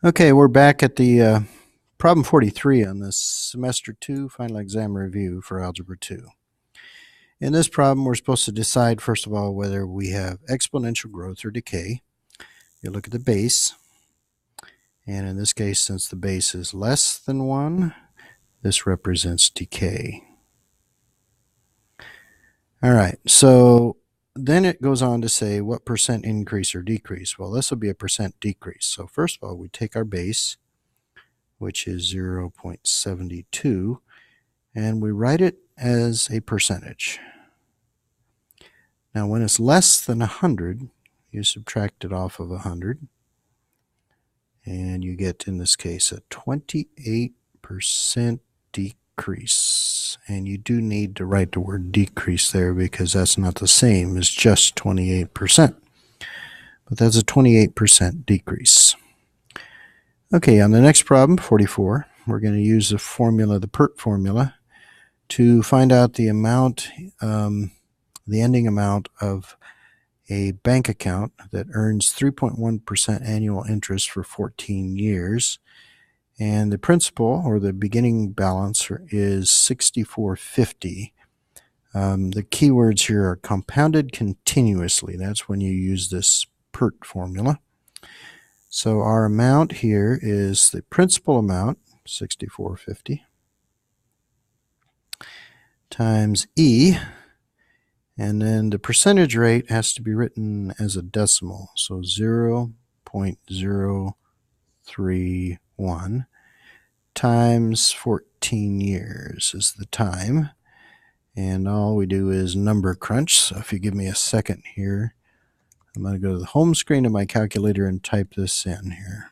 Okay, we're back at the problem 43 on this semester 2 final exam review for Algebra 2. In this problem, we're supposed to decide, first of all, whether we have exponential growth or decay. You look at the base, and in this case, since the base is less than 1, this represents decay. All right, so then it goes on to say what percent increase or decrease. Well, this will be a percent decrease. So first of all, we take our base, which is 0.72, and we write it as a percentage. Now, when it's less than 100, you subtract it off of 100, and you get, in this case, a 28% decrease. And you do need to write the word decrease there because that's not the same as just 28%. But that's a 28% decrease. Okay, on the next problem, 44, we're going to use the formula, the PERT formula, to find out the amount, the ending amount of a bank account that earns 3.1% annual interest for 14 years. And the principal, or the beginning balance, is $64.50. The keywords here are compounded continuously. That's when you use this PERT formula. So our amount here is the principal amount, $64.50, times E, and then the percentage rate has to be written as a decimal, so 0.031 times 14 years is the time. And all we do is number crunch. So if you give me a second here, I'm going to go to the home screen of my calculator and type this in here.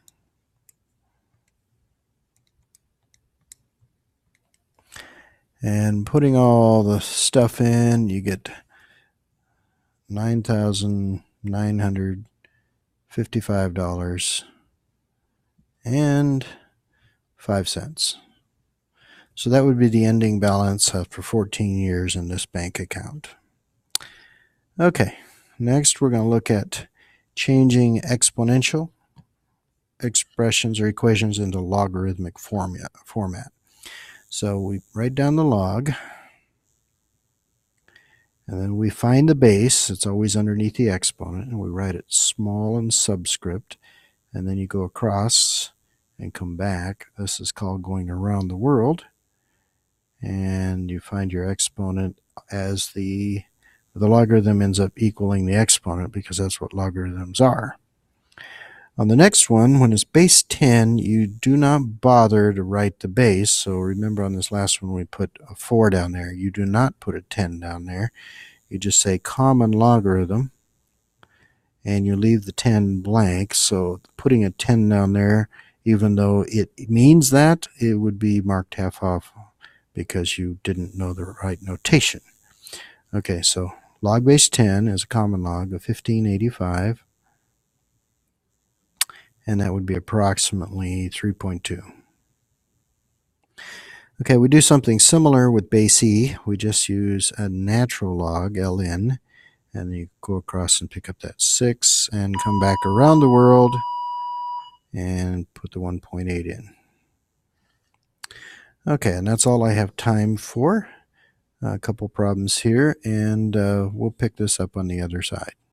And putting all the stuff in, you get $9,955.05. So that would be the ending balance after 14 years in this bank account. Okay, next we're going to look at changing exponential expressions or equations into logarithmic format. So we write down the log, and then we find the base. It's always underneath the exponent, and we write it small and subscript, and then you go across and come back. This is called going around the world, and you find your exponent as the logarithm ends up equaling the exponent because that's what logarithms are. On the next one, when it's base 10, you do not bother to write the base. So remember on this last one, we put a 4 down there. You do not put a 10 down there. You just say common logarithm, and you leave the 10 blank. So putting a 10 down there, even though it means that, it would be marked half off because you didn't know the right notation. Okay, so log base 10 is a common log of 1585. And that would be approximately 3.2. Okay, we do something similar with base E. We just use a natural log, ln, and you go across and pick up that 6 and come back around the world and put the 1.8 in. Okay, and that's all I have time for. A couple problems here, and we'll pick this up on the other side.